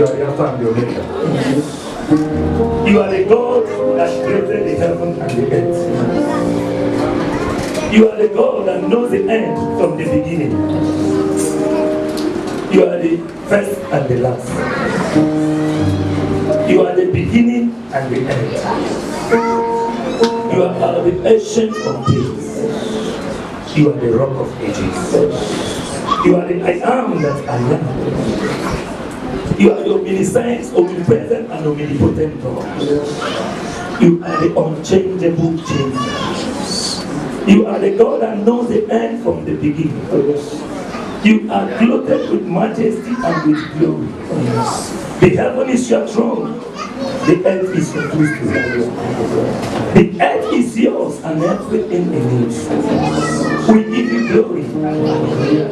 You are the Alpha and the Omega. You are the God that created the heaven and the earth. You are the God that knows the end from the beginning. You are the first and the last. You are the beginning and the end. You are the ancient of days. You are the rock of ages. You are the I am that I am. You are the omniscient, omnipresent, and omnipotent God. You are the unchangeable changer. You are the God that knows the end from the beginning. You are clothed with majesty and with glory. The heaven is your throne. The earth is your footstool. The earth is yours and everything in it. We give you glory,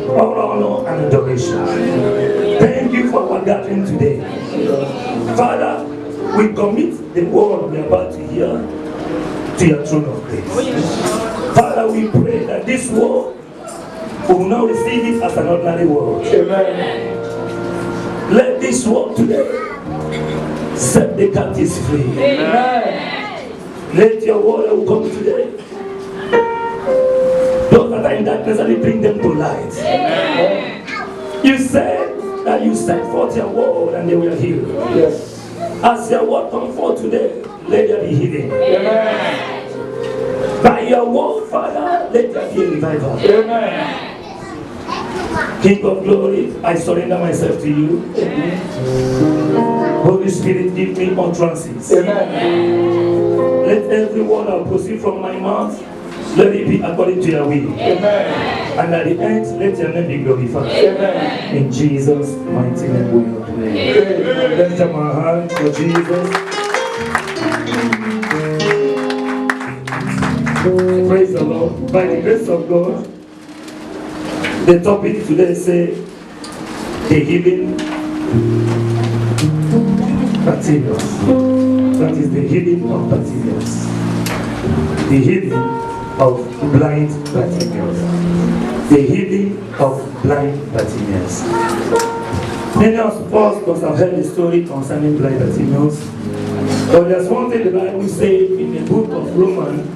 all honor and adoration. Thank you for our gathering today. Father, we commit the word we are about to hear to your throne of grace. Father, we pray that this word we will not receive it as an ordinary word. Amen. Let this word today set the captives free. Amen. Let your word that will come today, those that are in darkness, let it bring them to light. Amen. You said that you sent forth your word and they will heal. Yes. As your word come forth today, let there be healing. Amen. By your word, Father, let there be a revival. Amen. King of glory, I surrender myself to you. Amen. Holy Spirit, give me utterances. Amen. Let every word that proceed from my mouth, let it be according to your will. Amen. And at the end, let your name be glorified. Amen. In Jesus' mighty name we pray. Let's jump our hands for Jesus. Praise the Lord. By the grace of God, the topic today says the healing Bartimaeus. That is the healing of Bartimaeus. The healing of blind Bartimaeus. The healing of blind Bartimaeus. Many of us must have heard the story concerning blind Bartimaeus. But there's one thing the Bible says in the book of Romans,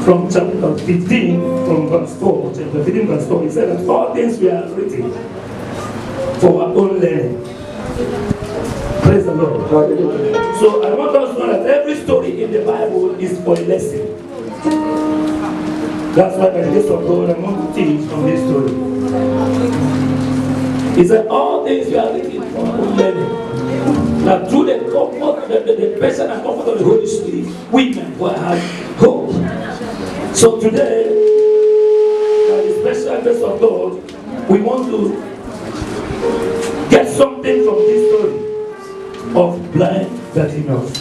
from chapter 15, from verse 4, chapter 15, verse 4, he said that all things were written for our own learning. Praise the Lord. So I want us to know that every story in the Bible is for a lesson. That's why by the grace of God, I want to teach from this story. He said all things were written for our own learning. That through the comfort, the person and comfort of the Holy Spirit, we may have hope. So today, by the special grace of God, we want to get something from this story of blind Bartimaeus.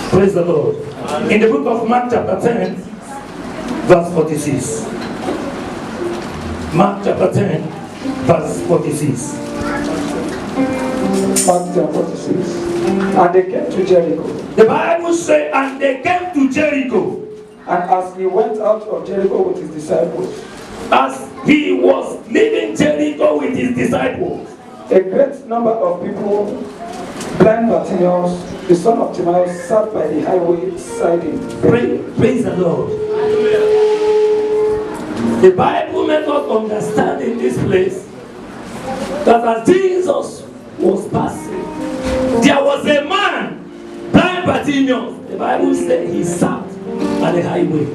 Praise the Lord. In the book of Mark chapter 10, verse 46. Mark chapter 10, verse 46. Mark chapter 46. And they came to Jericho. The Bible says, and they came to Jericho. And as he went out of Jericho with his disciples, as he was leaving Jericho with his disciples, a great number of people, blind Bartimaeus, the son of Timaeus, sat by the highway side him. Praise the Lord. The Bible makes us understand in this place that as Jesus was passing, there was a man, blind Bartimaeus. The Bible said he sat at the highway.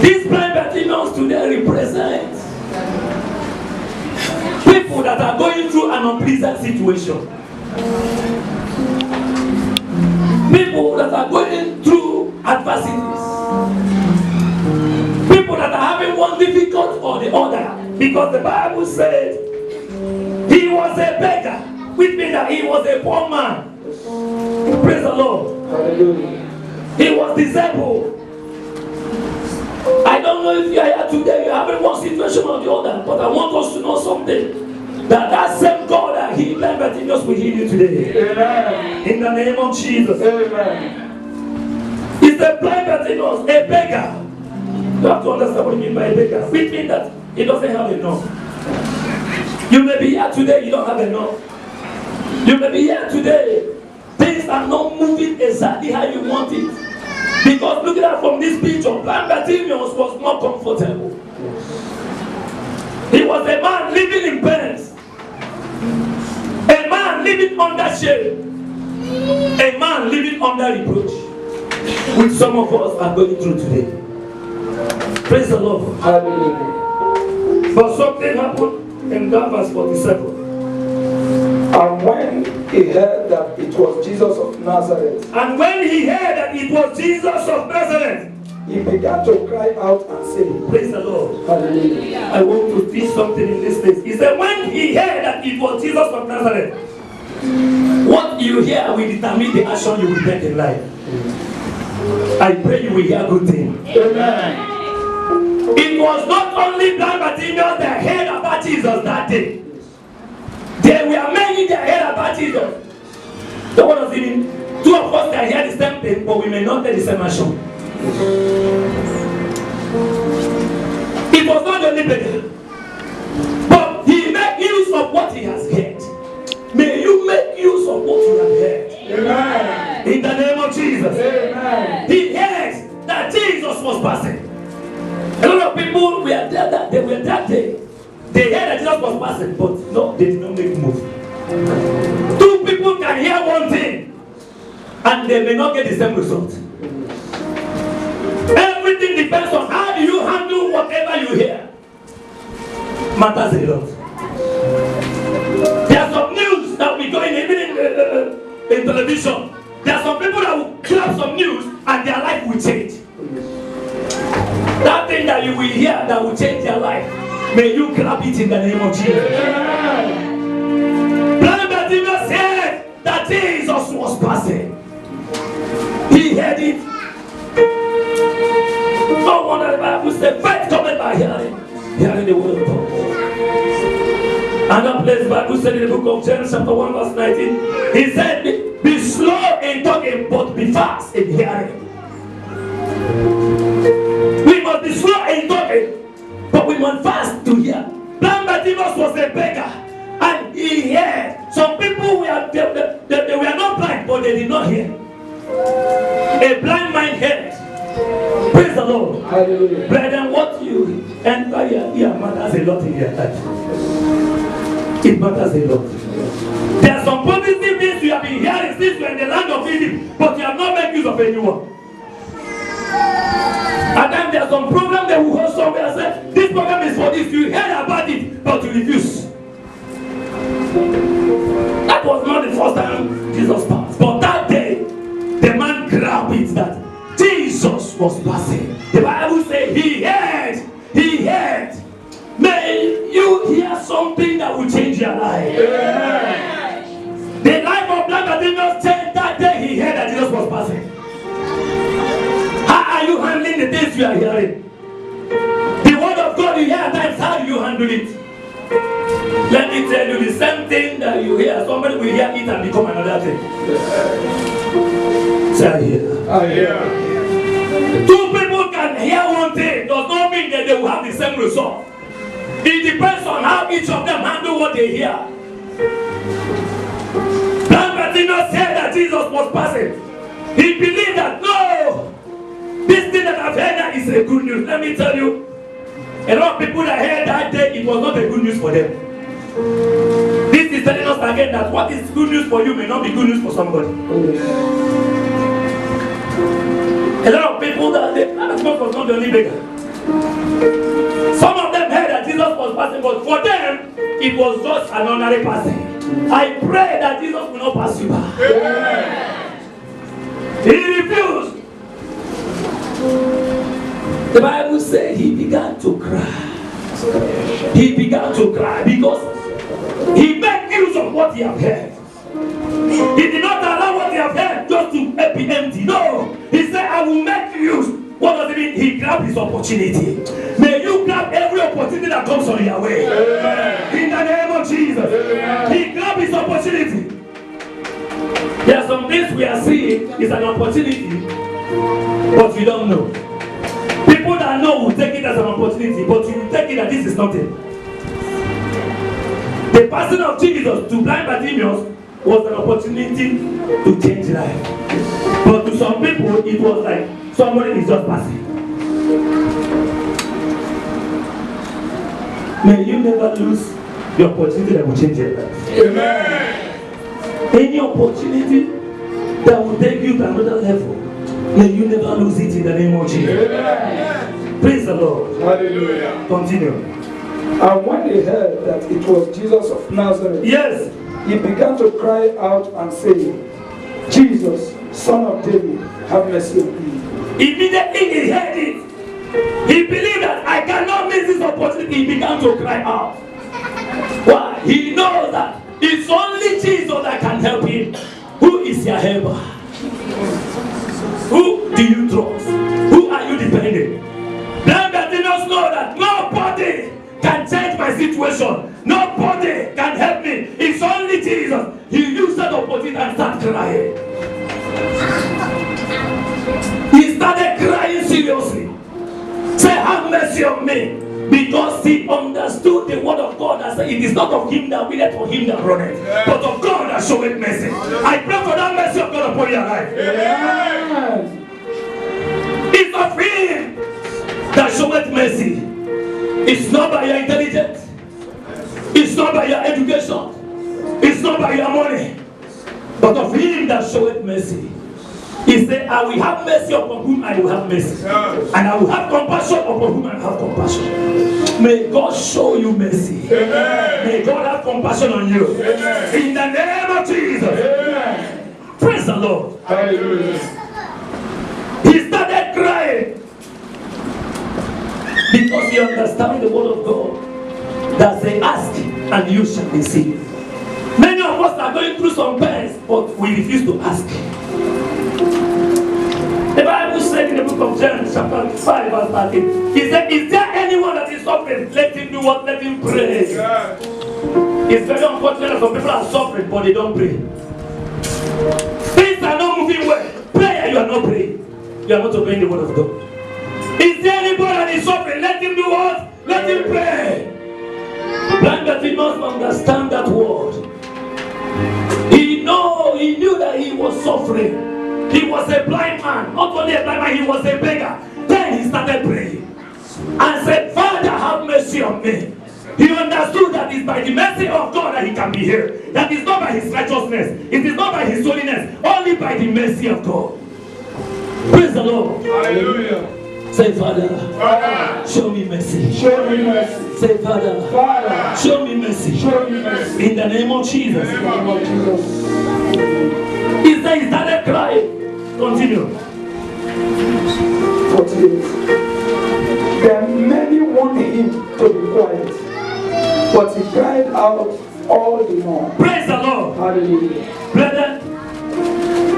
These blind Bartimaeus today represent people that are going through an unpleasant situation. People that are going through adversities. People that are having one difficult or the other. Because the Bible said he was a beggar, which means that he was a poor man. Praise the Lord. Hallelujah. He was disabled. I don't know if you are here today, you're having one situation or the other, but I want us to know something. That same God that healed blind Bartimaeus will heal you today. Amen. In the name of Jesus. Amen. Is the blind Bartimaeus a beggar? You have to understand what you mean by a beggar. Which means that he doesn't have enough. You may be here today, you don't have enough. You may be here today. Things are not moving exactly how you want it. Because looking at from this picture, blind Bartimaeus was not comfortable. He was a man living in pains. A man living under shame. A man living under reproach. Which some of us are going through today. Praise the Lord. Hallelujah. But something happened in that verse 47. And when he heard that it was Jesus of Nazareth, And when he heard that it was Jesus of Nazareth, he began to cry out and say, praise the Lord. Hallelujah. I want to teach something in this place. He said, when he heard that it was Jesus of Nazareth, what you hear will determine the action you will take in life. I pray you will hear good things. Amen. It was not only blind Bartimaeus that heard about Jesus that day. There were many that heard about Jesus. The one of even two of us that hear the same thing, but we may not take the same action. It was not the only beggar, but he made use of what he has heard. May you make use of what you have heard. Amen. In the name of Jesus. Amen. He heard that Jesus was passing. A lot of people were there that they were that day. They heard that Jesus was passing, but no, they did not make move. Two people can hear one thing, and they may not get the same result. Everything depends on how do you handle whatever you hear. Matters a lot. There are some news that will be going even in television. There are some people that will clap some news and their life will change. That thing that you will hear that will change their life, may you grab it in the name of Jesus. Blind Bartimaeus said that Jesus was passing. He heard it. No wonder the Bible said, faith cometh by hearing, hearing the word of God. Another place, the Bible said in the book of James chapter 1 verse 19, he said, be slow in talking, but be fast in hearing. We must be slow in talking, but we must fast to hear. Blind Bartimaeus was a beggar, and he heard. Some people were they were not blind, but they did not hear. A blind man heard. Praise the Lord. Hallelujah. Brethren, what you enter here matters a lot in your life. It matters a lot. There are some positive things you have been hearing since you are in the land of Egypt, but you have not made use of anyone. And then there are some programs that will hold somewhere and say, this program is for this. You heard about it, but you refuse. That was not the first time Jesus passed. But that day, the man grabbed it that Jesus was passing. The Bible says he heard. He heard. May you hear something that will change your life. Amen. The life of blind Bartimaeus changed that day he heard that Jesus was passing. How are you handling the things you are hearing? The word of God you hear at times, how do you handle it? Let me tell you, the same thing that you hear, somebody will hear it and become another thing. Say, I hear. I hear. Two people can hear one thing, does not mean that they will have the same result. It depends on how each of them handle what they hear. Blind Bartimaeus said that Jesus was passing. He believed that, no, this thing that I've heard is a good news. Let me tell you, a lot of people that heard that day, it was not a good news for them. This is telling us again that what is good news for you may not be good news for somebody. A lot of people that was not the only beggar. Some of them heard that Jesus was passing, but for them, it was just an ordinary passing. I pray that Jesus will not pass you by. He refused. The Bible said he began to cry. He began to cry because he made use of what he had heard. He did not allow what he had heard just to be empty. No. He said, I will make use. What does it mean? He grabbed his opportunity. May you grab every opportunity that comes on your way. Amen. In the name of Jesus. Amen. He grabbed his opportunity. There are some things we are seeing is an opportunity, but you don't know. People that know will take it as an opportunity, but you will take it that this is nothing. The passing of Jesus to blind Bartimaeus was an opportunity to change life. But to some people, it was like somebody is just passing. May you never lose the opportunity that will change your life. Amen. Any opportunity that will take you to another level, may you never lose it in the name of Jesus. Amen. Praise the Lord. Hallelujah. Continue. And when they heard that it was Jesus of Nazareth, Yes. he began to cry out and say, Jesus, Son of David, have mercy on me. Immediately he heard it. He believed that I cannot miss this opportunity. He began to cry out. Why? He knows that it's only Jesus that can help him. Who is your helper? Who do you trust? Who are you depending? Blind Bartimaeus know that nobody can change my situation. Nobody can help me. It's only Jesus. He used that opportunity and started crying. He started crying seriously. Say, have mercy on me. Because he understood the word of God and said, it is not of him that willeth, for him that runneth, but of God that showeth mercy. I pray for that mercy of God upon your life. Amen. It's of him that showeth mercy. It's not by your intelligence. It's not by your education. It's not by your money. But of him that showeth mercy. He said, I will have mercy upon whom I will have mercy. And I will have compassion upon whom I have compassion. May God show you mercy. Amen. May God have compassion on you. Amen. In the name of Jesus. Amen. Praise the Lord. Hallelujah. He started crying. Because he understands the word of God. That say, ask and you shall receive. Many of us are going through some pains, but we refuse to ask. The Bible said in the book of John, chapter 5, verse 13, he said, is there anyone that is suffering? Let him do what? Let him pray. Yeah. It's very unfortunate that some people are suffering, but they don't pray. Things are not moving well. Prayer, you are not praying. You are not obeying the word of God. Is there anybody that is suffering? Let him do what? Let him pray. Blind Bartimaeus must understand that word. He knew that he was suffering. He was a blind man. Not only a blind man, he was a beggar. Then he started praying and said, Father, have mercy on me. He understood that it's by the mercy of God that he can be here. That is not by his righteousness. It is not by his holiness. Only by the mercy of God. Praise the Lord. Hallelujah. Say, Father, Father, show me mercy. show me mercy. Say, Father, Father, show me mercy. show me mercy. In the name of Jesus. In the name of Jesus. He said he started crying. Continue. 48. Then many wanted him to be quiet, but he cried out all the more. Praise the Lord. Hallelujah. Brethren,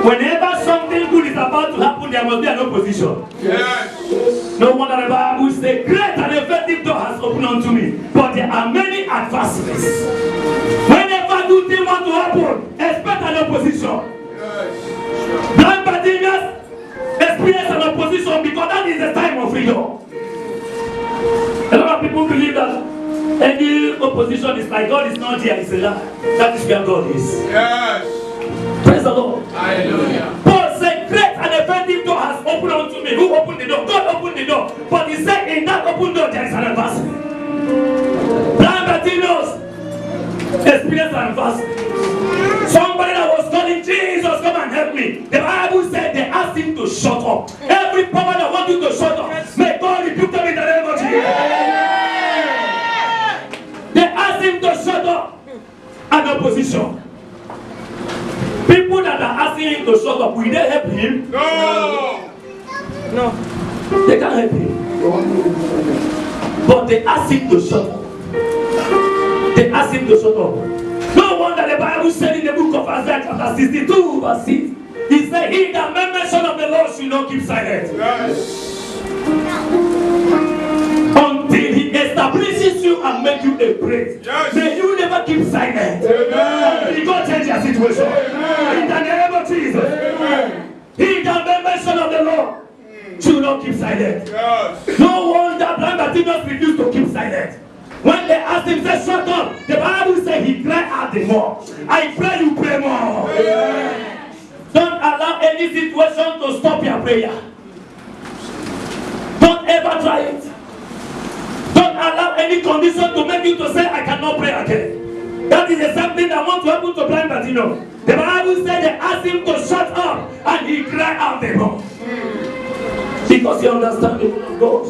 whenever something good is about to happen, there must be an opposition. Yes. No wonder the Bible says, great and effective door has opened unto me, but there are many adversaries. Whenever good things want to happen, expect an opposition. Yes. Blind Bartimaeus experience an opposition because that is the time of freedom. A lot of people believe that any opposition is like God is not here, it's a lie. That is where God is. Yes. Praise the Lord. Hallelujah. Paul said, great and effective door has opened unto me. Who opened the door? God opened the door. But he said, in that open door, there is an adversary. Blind Bartimaeus experienced an adversary. Somebody that was calling, Jesus, come and help me. The Bible said they asked him to shut up. Every power that wants you to shut up, may God rebuke them in the name of Jesus. They asked him to shut up. An opposition. People that are asking him to shut up, will they help him? No. No. They can't help him. But they asked him to shut up. They asked him to shut up. No wonder the Bible said in the book of Isaiah chapter 62 verse 6, he said, he that made mention of the Lord should not keep silent. Yes. Until he establishes you and makes you a praise. Yes. May you never keep silent. Amen. Until God change your situation. Amen. In the name of Jesus. Amen. He that made mention of the Lord should not keep silent. Yes. No wonder blind Bartimaeus refused to keep silent. When they asked him, say, shut up, the Bible said he cried out the more. I pray you pray more. Don't allow any situation to stop your prayer. Don't ever try it. Don't allow any condition to make you to say, I cannot pray again. That is the same thing that wants to happen to blind Bartimaeus. The Bible said they asked him to shut up and he cried out the more. Because you understand the word of God.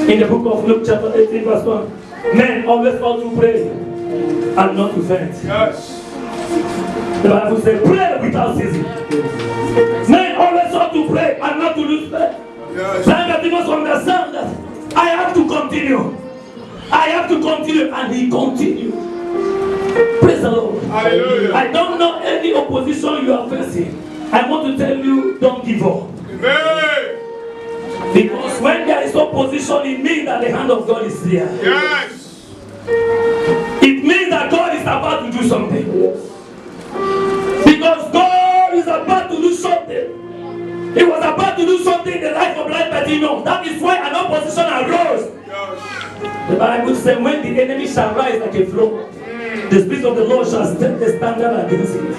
In the book of Luke chapter 18 verse 1, men always ought to pray and not to faint. Yes. The Bible says, pray without ceasing. Men always ought to pray and not to lose faith. Yes. That you must understand that I have to continue. I have to continue, and he continued. Praise the Lord. Hallelujah. I don't know any opposition you are facing. I want to tell you, don't give up. Amen. Because when there is opposition, it means that the hand of God is there. Yes. It means that God is about to do something. Because God is about to do something. He was about to do something in the life of blind Bartimaeus. That is why an opposition arose. Yes. The Bible says, when the enemy shall rise like a flood, the Spirit of the Lord shall set the standard against it.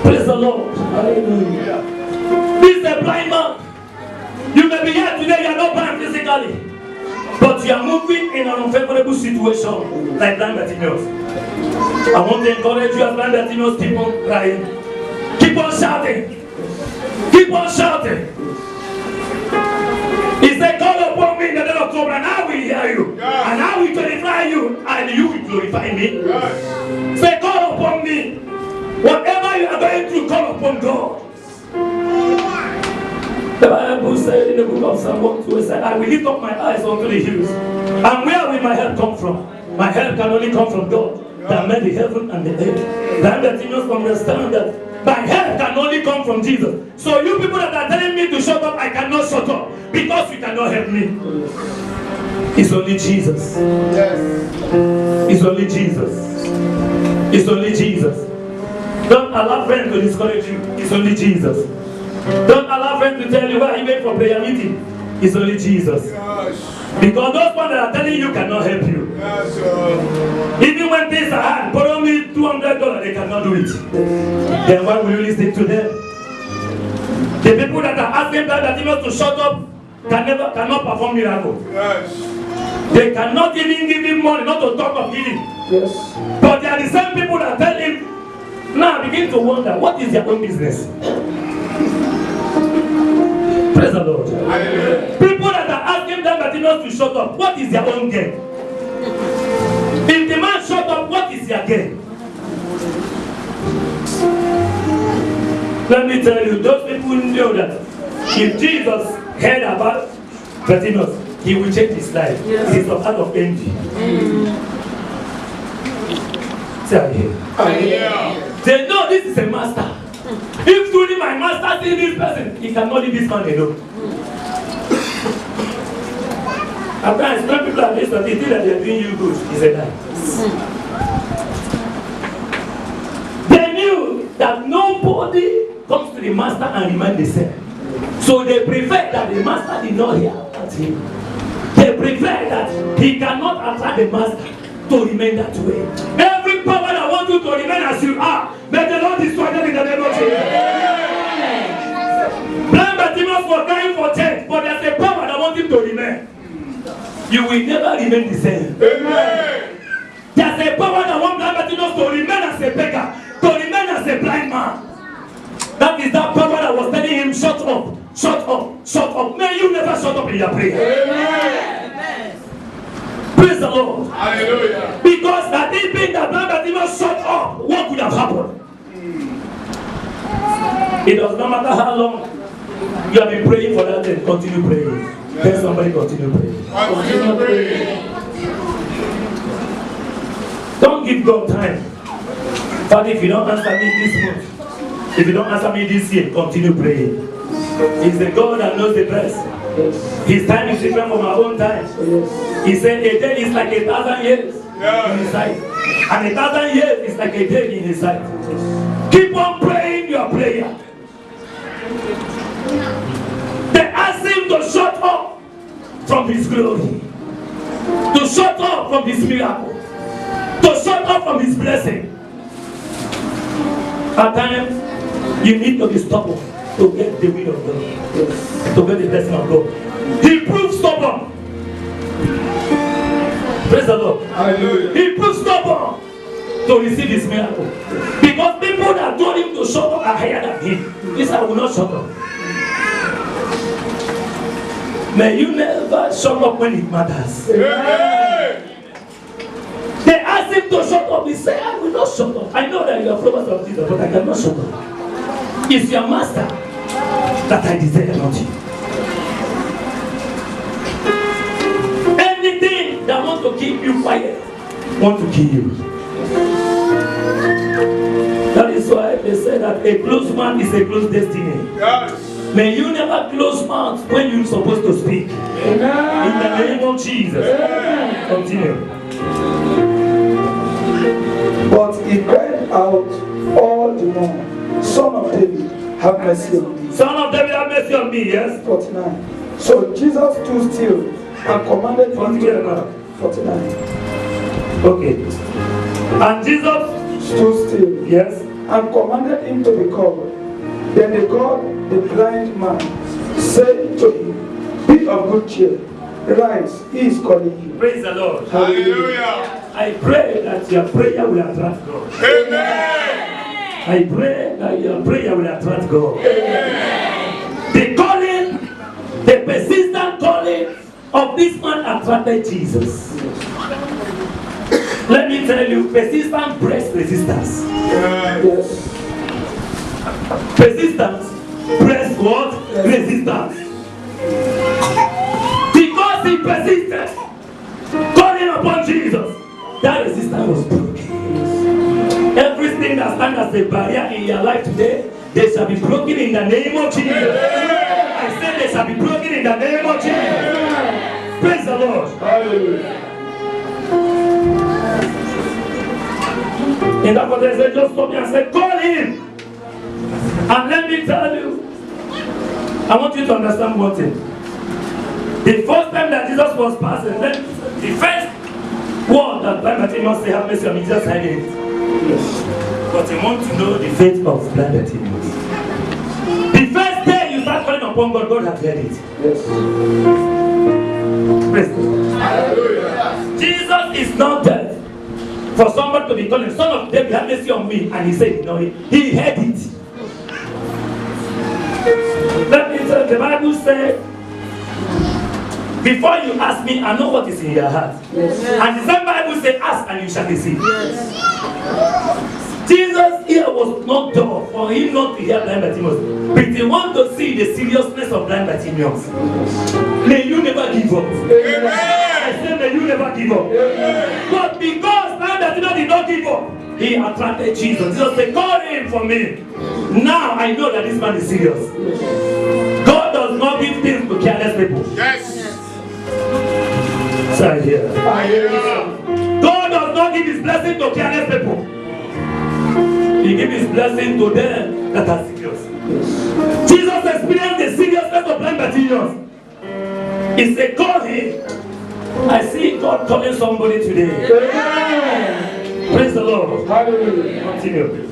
Praise the Lord. Hallelujah. This is a blind man. You may be here today, you are not blind physically, but you are moving in an unfavorable situation like blind Bartimaeus. I want to encourage you as blind Bartimaeus, keep on crying. Keep on shouting. Keep on shouting. He said, call upon me in the day of trouble, and I will hear you. Yes. And I will glorify you, and you will glorify me. Yes. Say, call upon me. Whatever you are going through, call upon God. The Bible said in the book of Psalm 1:2, it said, I will lift up my eyes unto the hills. And where will my help come from? My help can only come from God, that made the heaven and the earth. Then that you must understand that my help can only come from Jesus. So you people that are telling me to shut up, I cannot shut up, because you cannot help me. It's only Jesus. Yes. It's only Jesus. It's only Jesus. Don't allow friends to discourage you. It's only Jesus. Don't allow friends to tell you, where are you going for prayer meeting? It's only Jesus. Yes. Because those ones that are telling you cannot help you. Yes, even when things are hard, borrow me $200, they cannot do it. Then why will you listen to them? The people that are asking that to shut up cannot perform miracles. Yes. They cannot even give him money, not to talk of healing. Yes. But they are the same people that tell him, now begin to wonder, what is their own business? Praise the Lord. Hallelujah. People that are asking them to shut up, what is their own gain? If the man shut up, what is their gain? Let me tell you, those people know that if Jesus heard about Bartimaeus, he will change his life. Yes. It's not out of envy. They know this is a master. If truly my master sees this person, he cannot leave this man alone. Sometimes when people are listening, they think that they are doing you good. It's a lie. They knew that nobody comes to the master and remains the same. So they prefer that the master did not hear about him. They prefer that he cannot attract the master to remain that way. Every power that wants you to remain as you are, may the Lord destroy them in the name of Jesus. Blind Bartimaeus was dying for death, but there's a power that wants him to remain. You will never remain the same. Amen. There's a power that wants blind Bartimaeus to remain as a beggar, to remain as a blind man. That is that power that was telling him, shut up, shut up, shut up. May you never shut up in your prayer. Amen. Praise the Lord. Hallelujah. Because that it being that blind Bartimaeus shut up, what could have happened? It does not matter how long you have been praying for that thing, continue praying. Tell somebody, continue praying. Continue praying. Don't give God time. But if you don't answer me this month, if you don't answer me this year, continue praying. He's the God that knows the best. His time is different from our own time. He said a day is like 1,000 years in his sight. And 1,000 years is like a day in his sight. Keep on praying your prayer. They asked him to shut up from his glory. to shut off from his miracle, to shut off from his blessing. At times, you need to be stubborn to get the will of God, to get the blessing of God. He proved stubborn. Praise the Lord. Hallelujah. He proved stubborn to receive his miracle. Because people that told him to shut up are higher than him. He said, I will not shut up. May you never shut up when it matters. Amen. They asked him to shut up. He said, I will not shut up. I know that you are followers of Jesus, but I cannot shut up. It's your master that I desire, not you. Anything that wants to keep you quiet, want to kill you. That is why they say that a closed mouth is a closed destiny. Yes. May you never close mouth when you're supposed to speak. Amen. In the name of Jesus. Amen. Continue. But he cried out all the more, Son of David, have mercy on me. Son of David, have mercy on me, yes? 49. So Jesus stood still and commanded him to come. 49. Okay. And Jesus, Stood still yes? and commanded him to be called. Then they called the blind man, saying to him, Be of good cheer, rise, he is calling you. Praise the Lord. Hallelujah. I pray that your prayer will attract God. Amen. I pray that your prayer will attract God. Amen. The calling, the persistent calling of this man attracted Jesus. Let me tell you, persistence breeds resistance. Yes. Persistence breeds what? Resistance. Because he persisted, calling upon Jesus, that resistance was broken. Everything that stands as a barrier in your life today, they shall be broken in the name of Jesus. I said they shall be broken in the name of Jesus. Praise the Lord. Hallelujah. In that context, they just told me and said, call him. And let me tell you, I want you to understand one thing. The first time that Jesus was passing, then the first word that blind Bartimaeus said, have mercy on me, just said it. Yes. But you want to know the faith of blind Bartimaeus. The first day you start calling upon God, God has heard it. Yes. Praise God. Hallelujah. Jesus is not dead for somebody to be calling, Son of David, have mercy on me. And he said, no, he heard it. Let me tell you, the Bible said, before you ask me, I know what is in your heart. Yes. And the same Bible says, ask and you shall receive. Jesus' ear was not dull for him not to hear blind Bartimaeus. But he wants to see the seriousness of blind Bartimaeus. May you never give up. Amen. I said, may you never give up. But because blind Bartimaeus did not give up, he attracted Jesus. Jesus said, call him for me. Now I know that this man is serious. God does not give things to careless people. Yes. Sorry here. Hallelujah. God does not give his blessing to careless people. He gives his blessing to them that are serious. Jesus experienced the seriousness of blind Bartimaeus. He said, call him. I see God calling somebody today. Amen. Praise the Lord. Hallelujah. Continue.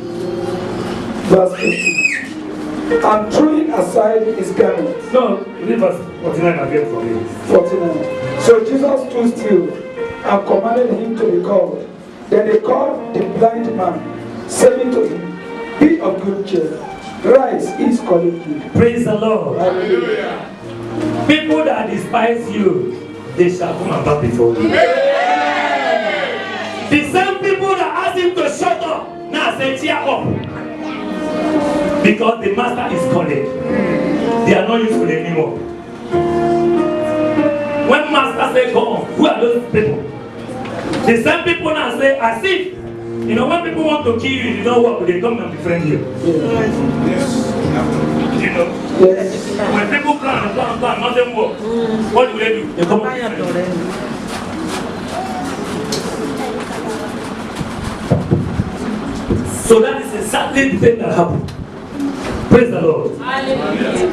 Verse 15. And throwing aside his garment. No, read verse 49 again for me. 49. So Jesus stood still and commanded him to be called. Then they called the blind man, saying to him, Be of good cheer, rise, he is calling you. Praise the Lord. Hallelujah. People that despise you, they shall come and bow before you. The same people that asked him to shut up, now say cheer up. Because the master is calling. They are not useful anymore. When master say go on, who are those people? The same people now say, as if, you know, when people want to kill you, you don't work, they come and befriend you. Yes. You know, Yes. when people plan, nothing works. What do? They come and befriend you. So that is exactly the thing that happened. Praise the Lord. Hallelujah.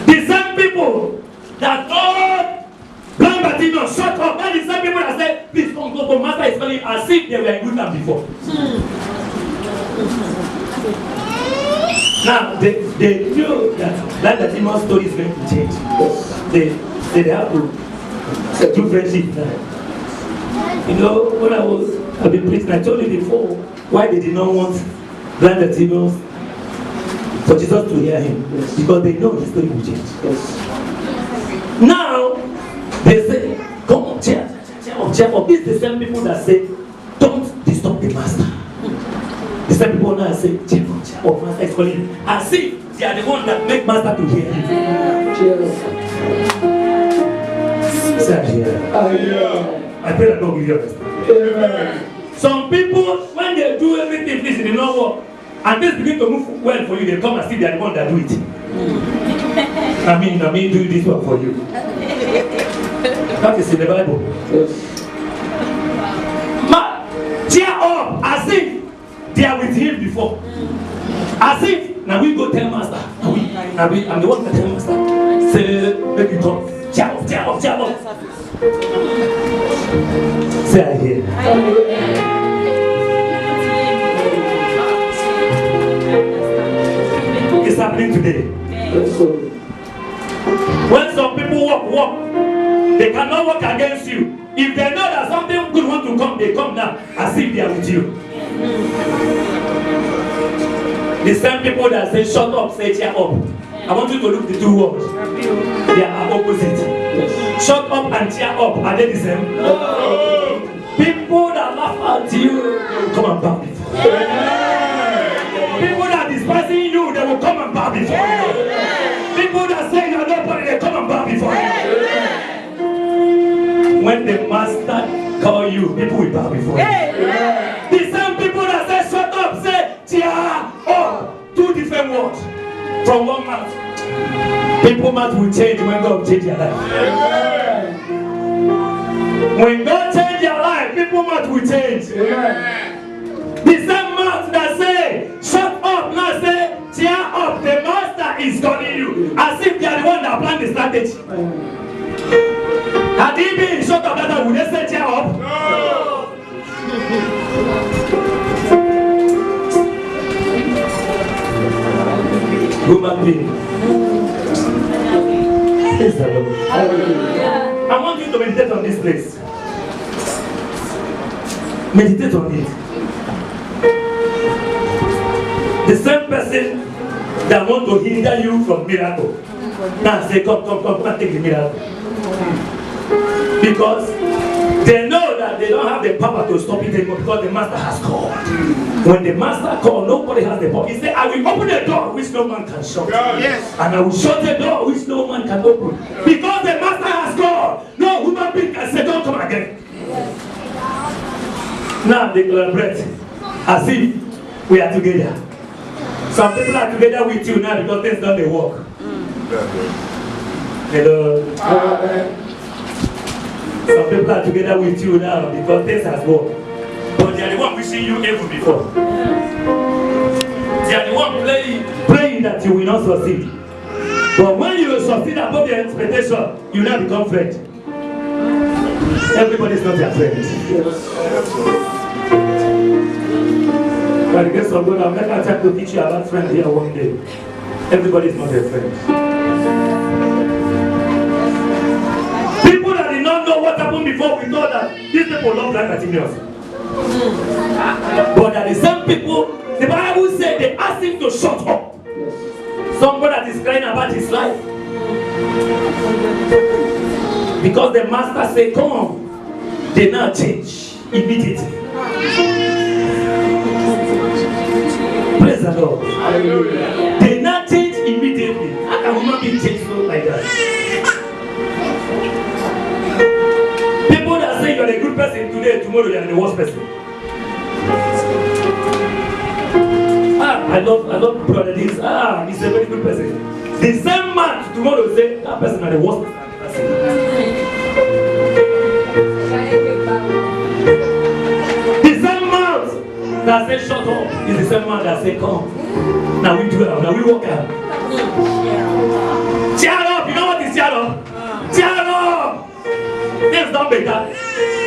The same people that told blind Bartimaeus on, shut up. That is some people that say, please don't go for master is calling as if they were good than before. Now, they knew that the demon story is going to change. They have to do friendship now. You know, when I've been preaching, I told you before why they did not want blind Bartimaeus for Jesus to hear him. Because they know his story will change. Now, they say, come on, cheer up. These are the same people that say, don't disturb the master. The same people now say, cheer up, master is calling. As if they are the ones that make master to hear him. I pray that God will give you understanding. Some people, when they do everything, this did not work, and this begin to move well for you, they come and see they are the one that do it. I mean, do this work for you. That is in the Bible. Cheer up as if they are with him before. As if now we go tell master. I'm the one that tell master. Say, make you talk. Cheer up. Say I hear. It's happening today. When some people walk, they cannot walk against you. If they know that something good wants to come, they come now as if they are with you. The same people that say shut up, say cheer up. I want you to look the two words. They are opposite. Shut up and cheer up. Are they the same? No. People that laugh at you will come and bow before you. People that are despising you, they will come and bow before you. People that say you are nobody, they come and bow before you. When the master call you, people will bow before you. The same people that say shut up, say cheer up. Two different words from one mouth. People's mouth will change when God change their life. When God change their life, people's mouth will change. The same mouth that say shut up, now say cheer up. The master is calling you as if they are the one that planned the strategy. Had he been shut up, that would they say cheer up? No. Human being. Praise the Lord. I want you to meditate on this place. Meditate on it. The same person that want to hinder you from miracle. Now say, come and take the miracle. Because they know that they don't have the power to stop it anymore because the master has called. When the master called, nobody has the power. He said, I will open the door which no man can shut. Yes. And I will shut the door which no man can open. Because the master has called, no human being can say, don't come again. Now they collaborate as if we are together. Some people are together with you now because things don't they work. Hello. Some people are together with you now because things has worked. But they are the one wishing you evil before. They are the one praying that you will not succeed. But when you will succeed above their expectation, you now become friend. Everybody is not your friend. By the grace of God, I'll make a time to teach you about friends here one day. Everybody is not your friend. People that did not know what happened before, we thought that these people love blind Bartimaeus. But that the same people, the Bible said they asked him to shut up. Somebody that is crying about his life. Because the master said, come on. They now change immediately. Praise the Lord. Hallelujah. They now change immediately. How can human being change so like that? People that say you're a good person today, tomorrow you're the worst person. I love brother this. He's a very good person. The same man tomorrow will say that person is the worst person. The same man that says shut up is the same man that says come. Now we do it. Now we walk out. Cheer up. You know what is cheer up? Cheer up. things done better.